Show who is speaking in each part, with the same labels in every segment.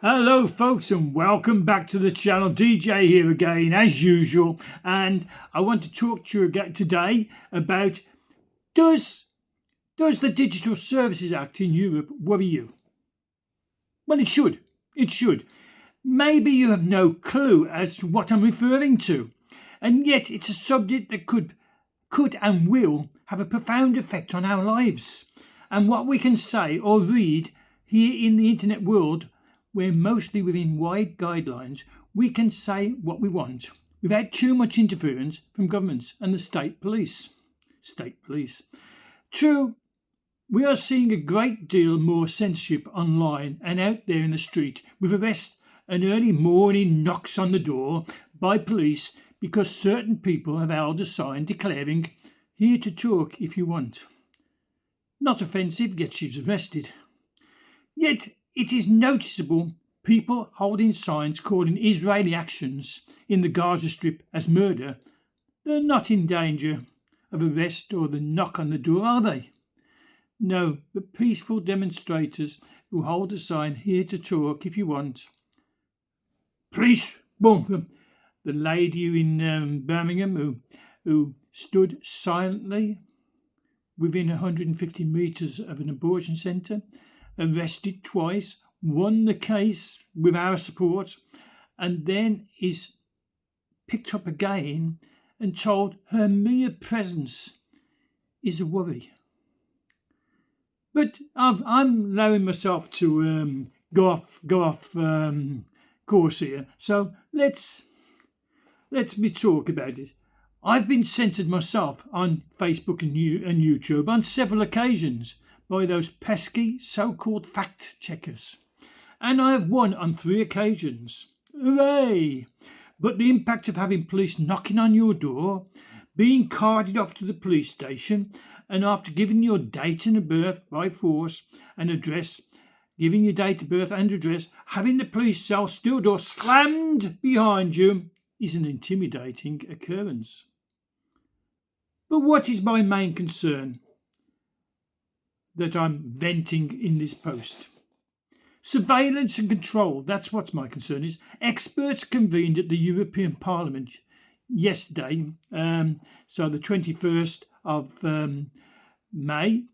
Speaker 1: Hello folks and welcome back to the channel. DJ here again as usual, and I want to talk to you again today about does the Digital Services Act in Europe worry you? Well, it should. It should. Maybe you have no clue as to what I'm referring to, and yet it's a subject that could and will have a profound effect on our lives and what we can say or read here in the internet world, where mostly within wide guidelines we can say what we want without too much interference from governments and the state police. True, we are seeing a great deal more censorship online and out there in the street, with arrests and early morning knocks on the door by police because certain people have held a sign declaring, "Here to talk if you want." Not offensive, yet she's arrested. Yet it is noticeable people holding signs calling Israeli actions in the Gaza Strip as murder. They're not in danger of arrest or the knock on the door, are they? No, the peaceful demonstrators who hold a sign, "Here to talk if you want." Police, boom. The lady in Birmingham who stood silently within 150 metres of an abortion centre, arrested twice, won the case with our support, and then is picked up again and told her mere presence is a worry. But I'm allowing myself to go off course here, so let's me talk about it. I've been censored myself on Facebook and YouTube on several occasions by those pesky so-called fact checkers, and I have won on 3 occasions. Hooray! But the impact of having police knocking on your door, being carted off to the police station, and after giving your date and birth by force and address, giving your date of birth and address, having the police cell steel door slammed behind you is an intimidating occurrence. But what is my main concern that I'm venting in this post? Surveillance and control, that's what my concern is. Experts convened at the European Parliament yesterday, so the 21st of May,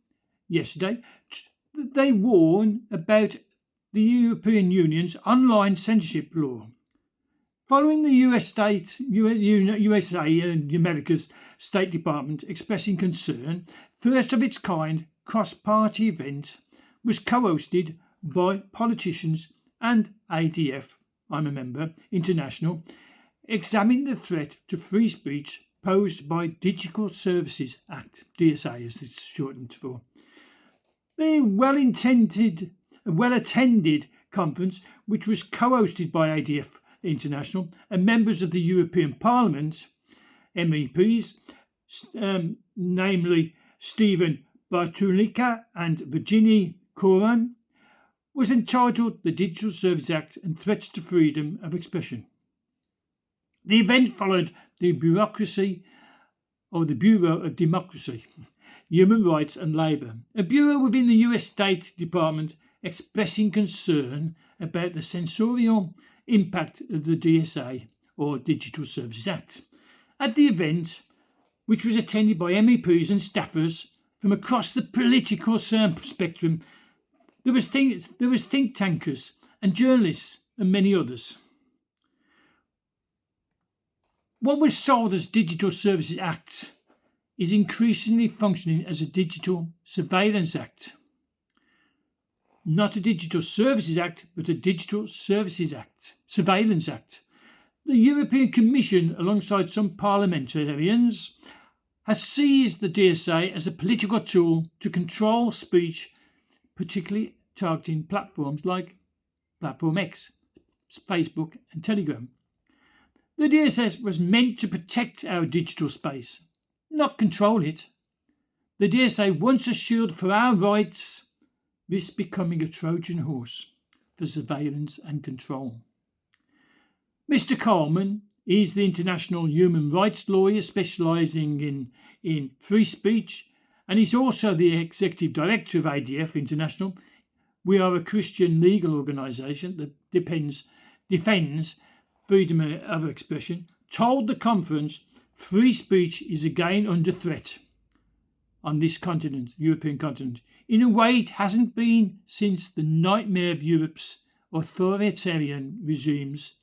Speaker 1: yesterday. They warn about the European Union's online censorship law. Following the USA, America's State Department expressing concern, first of its kind cross-party event was co-hosted by politicians and ADF, I'm a member, International, examining the threat to free speech posed by Digital Services Act, DSA as it's shortened for. The well-attended conference, which was co-hosted by ADF International and members of the European Parliament, MEPs, namely Stephen Bartulica and Virginie Coran, was entitled "The Digital Services Act and Threats to Freedom of Expression." The event followed the Bureau of Democracy, Human Rights and Labour, a bureau within the US State Department expressing concern about the censorial impact of the DSA, or Digital Services Act. At the event, which was attended by MEPs and staffers from across the political spectrum, there was think tankers and journalists and many others. What was sold as Digital Services Act is increasingly functioning as a Digital Surveillance Act. Not a Digital Services Act, but a Digital Services Act, Surveillance Act. The European Commission, alongside some parliamentarians, has seized the DSA as a political tool to control speech, particularly targeting platforms like Platform X, Facebook and Telegram. The DSA was meant to protect our digital space, not control it. The DSA wants a shield for our rights, this becoming a Trojan horse for surveillance and control. Mr. Coleman is the international human rights lawyer specialising in free speech, and he's also the executive director of ADF International, We are a Christian legal organisation that defends freedom of expression, told the conference free speech is again under threat on this continent, European continent, in a way it hasn't been since the nightmare of Europe's authoritarian regimes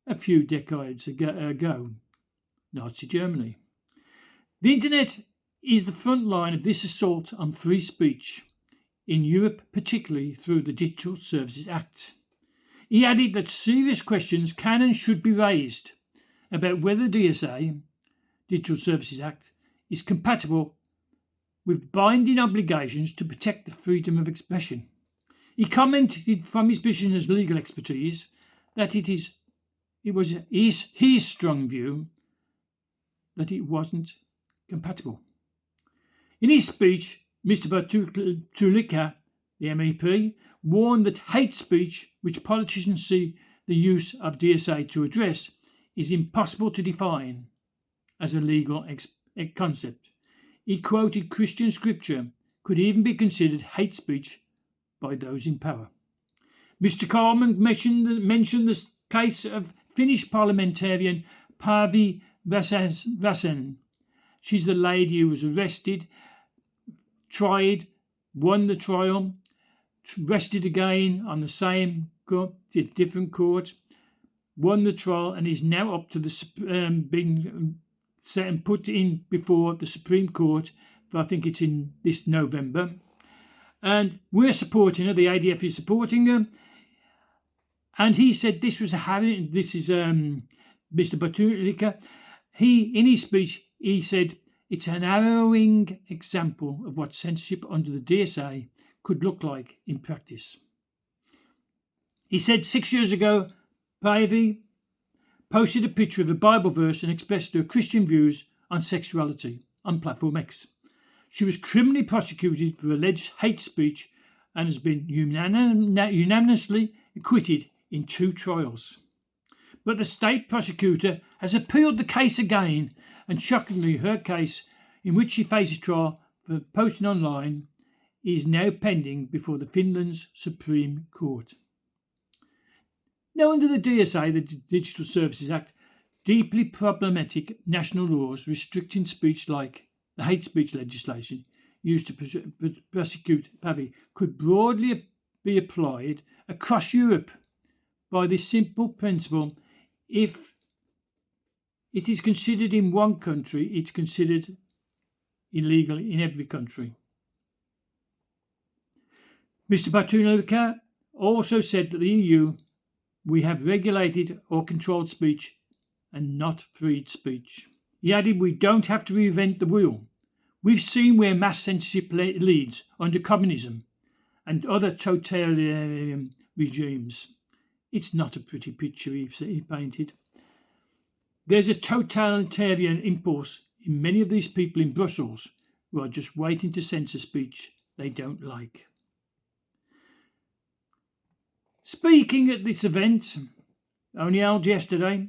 Speaker 1: a few decades ago, Nazi Germany. The internet is the front line of this assault on free speech in Europe, particularly through the Digital Services Act. He added that serious questions can and should be raised about whether the DSA, Digital Services Act, is compatible with binding obligations to protect the freedom of expression. He commented from his position as legal expertise that it was his strong view that it wasn't compatible. In his speech, Mr. Batulika, the MEP, warned that hate speech, which politicians see the use of DSA to address, is impossible to define as a legal concept. He quoted Christian scripture could even be considered hate speech by those in power. Mr. Coleman mentioned the case of Finnish parliamentarian Päivi Räsänen. She's the lady who was arrested, tried, won the trial, arrested again on the same court, different court, won the trial, and is now up to the being set and put in before the Supreme Court. I think it's in this November, and we're supporting her. The ADF is supporting her, and he said this is Mr. Batulika. In his speech, he said it's an harrowing example of what censorship under the DSA could look like in practice. He said 6 years ago, Päivi posted a picture of a Bible verse and expressed her Christian views on sexuality on Platform X. She was criminally prosecuted for alleged hate speech and has been unanimously acquitted in 2 trials. But the state prosecutor has appealed the case again, and shockingly her case, in which she faces trial for posting online, is now pending before the Finland's Supreme Court. Now, under the DSA, the Digital Services Act, deeply problematic national laws restricting speech like the hate speech legislation used to prosecute Päivi could broadly be applied across Europe by this simple principle: if it is considered in one country, it's considered illegal in every country. Mr. Batulika also said that the EU, we have regulated or controlled speech and not freed speech. He added, we don't have to reinvent the wheel. We've seen where mass censorship leads under communism and other totalitarian regimes. It's not a pretty picture he painted. There's a totalitarian impulse in many of these people in Brussels who are just waiting to censor speech they don't like. Speaking at this event, only held yesterday,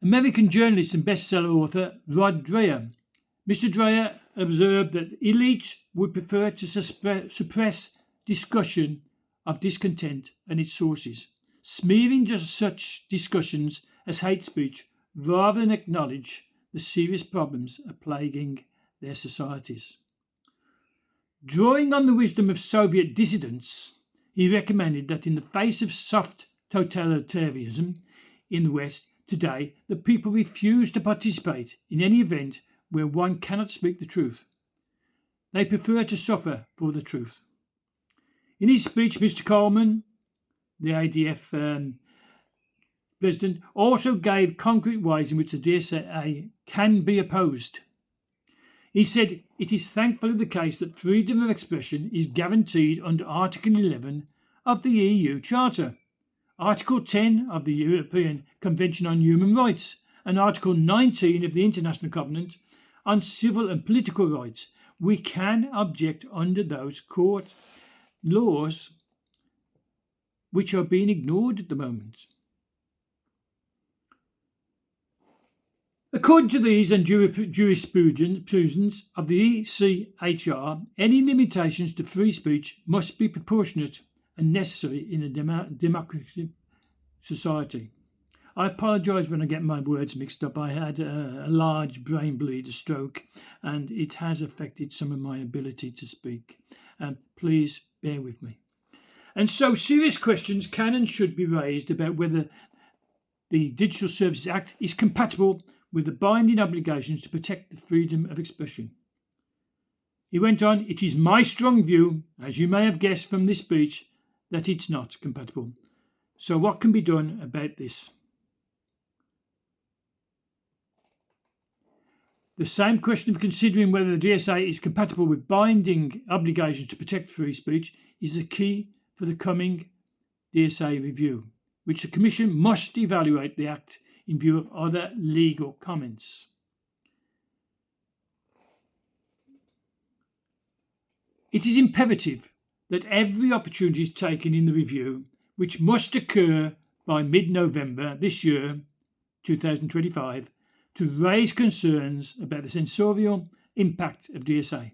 Speaker 1: American journalist and bestseller author Rod Dreher. Mr. Dreher observed that elites would prefer to suppress discussion of discontent and its sources, smearing just such discussions as hate speech rather than acknowledge the serious problems plaguing their societies. Drawing on the wisdom of Soviet dissidents, he recommended that in the face of soft totalitarianism in the West today, the people refuse to participate in any event where one cannot speak the truth. They prefer to suffer for the truth. In his speech, Mr. Coleman, the ADF president, also gave concrete ways in which the DSA can be opposed. He said it is thankfully the case that freedom of expression is guaranteed under Article 11 of the EU Charter, Article 10 of the European Convention on Human Rights, and Article 19 of the International Covenant on Civil and Political Rights. We can object under those court laws which are being ignored at the moment. According to these and jurisprudence of the ECHR, any limitations to free speech must be proportionate and necessary in a democratic society. I apologise when I get my words mixed up. I had a large brain bleed, a stroke, and it has affected some of my ability to speak. Please bear with me. And so serious questions can and should be raised about whether the Digital Services Act is compatible with the binding obligations to protect the freedom of expression. He went on, it is my strong view, as you may have guessed from this speech, that it's not compatible. So what can be done about this? The same question of considering whether the DSA is compatible with binding obligations to protect free speech is the key for the coming DSA review, which the Commission must evaluate the Act in view of other legal comments. It is imperative that every opportunity is taken in the review, which must occur by mid-November this year, 2025, to raise concerns about the censorial impact of DSA.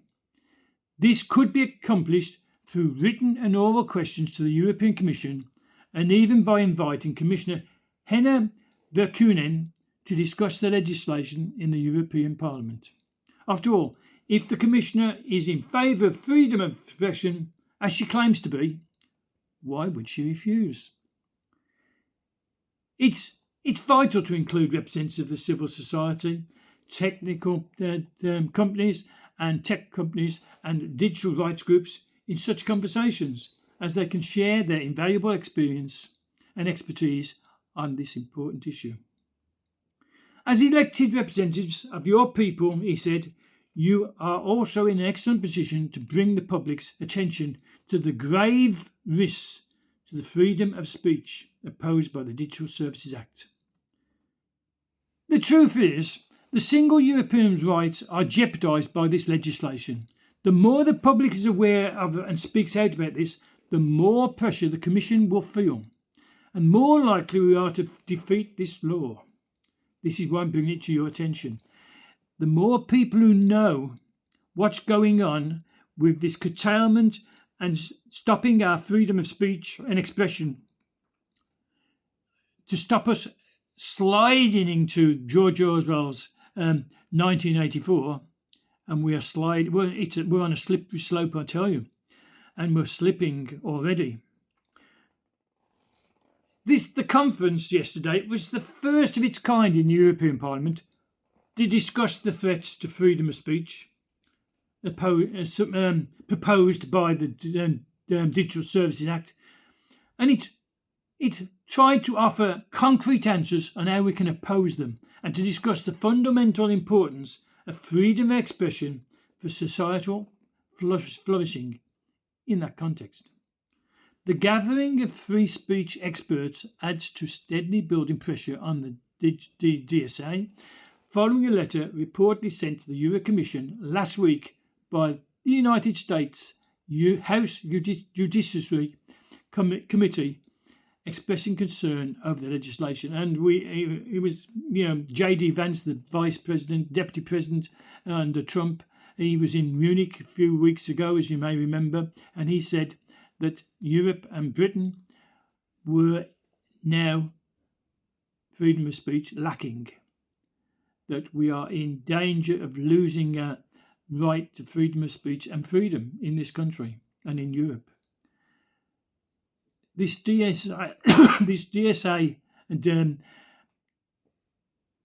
Speaker 1: This could be accomplished through written and oral questions to the European Commission and even by inviting Commissioner Henna Virkkunen to discuss the legislation in the European Parliament. After all, if the Commissioner is in favour of freedom of expression, as she claims to be, why would she refuse? It's vital to include representatives of the civil society, technical companies and tech companies and digital rights groups in such conversations, as they can share their invaluable experience and expertise on this important issue. As elected representatives of your people, he said, you are also in an excellent position to bring the public's attention to the grave risks to the freedom of speech opposed by the Digital Services Act. The truth is, the single European rights are jeopardised by this legislation. The more the public is aware of and speaks out about this, the more pressure the Commission will feel, and more likely we are to defeat this law. This is why I'm bringing it to your attention. The more people who know what's going on with this curtailment and stopping our freedom of speech and expression, to stop us sliding into George Orwell's 1984, and we are sliding. We're on a slippery slope, I tell you, and we're slipping already. The conference yesterday was the first of its kind in the European Parliament to discuss the threats to freedom of speech proposed by the Digital Services Act, and it tried to offer concrete answers on how we can oppose them and to discuss the fundamental importance of freedom of expression for societal flourishing in that context. The gathering of free speech experts adds to steadily building pressure on the DSA, following a letter reportedly sent to the Euro Commission last week by the United States House Judiciary Committee expressing concern over the legislation. And it was J.D. Vance, the Vice President, Deputy President under Trump. He was in Munich a few weeks ago, as you may remember, and he said that Europe and Britain were now freedom of speech lacking, that we are in danger of losing our right to freedom of speech and freedom in this country and in Europe. This DSA and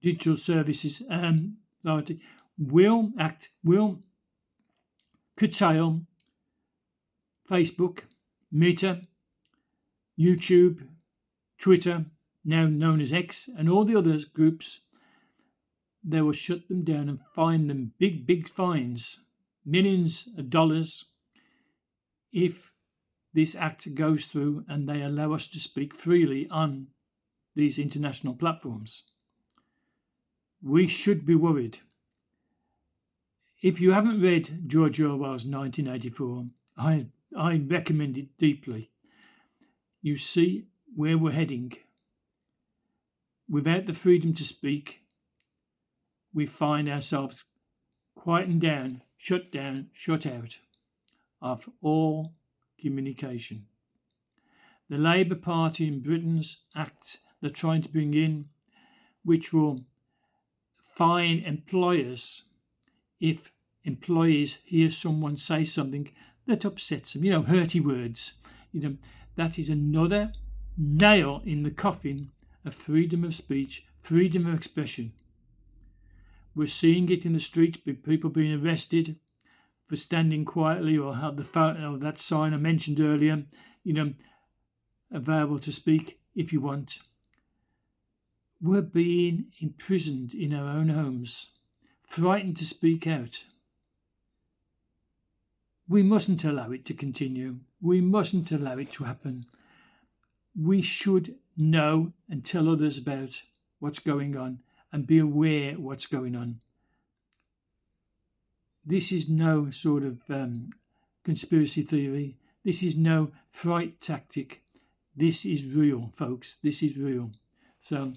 Speaker 1: Digital Services Authority will curtail Facebook, Meta, YouTube, Twitter, now known as X, and all the other groups. They will shut them down and fine them big fines, millions of dollars, if this act goes through and they allow us to speak freely on these international platforms. We should be worried. If you haven't read George Orwell's 1984, I recommend it deeply. You see where we're heading. Without the freedom to speak, we find ourselves quietened down, shut out of all communication. The Labour Party in Britain's act they're trying to bring in, which will fine employers if employees hear someone say something that upsets them, hurty words. That is another nail in the coffin of freedom of speech, freedom of expression. We're seeing it in the streets with people being arrested for standing quietly or have that sign I mentioned earlier, available to speak if you want. We're being imprisoned in our own homes, frightened to speak out. We mustn't allow it to continue. We mustn't allow it to happen. We should know and tell others about what's going on and be aware of what's going on. This is no sort of conspiracy theory. This is no fright tactic. This is real, folks. This is real. So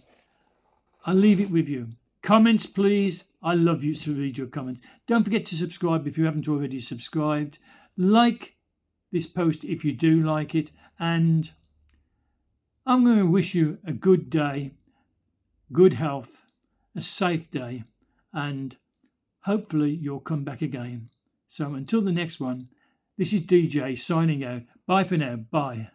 Speaker 1: I'll leave it with you. Comments, please. I love you to read your comments. Don't forget to subscribe if you haven't already subscribed. Like this post if you do like it. And I'm going to wish you a good day, good health, a safe day, and hopefully you'll come back again. So until the next one, this is DJ signing out. Bye for now. Bye.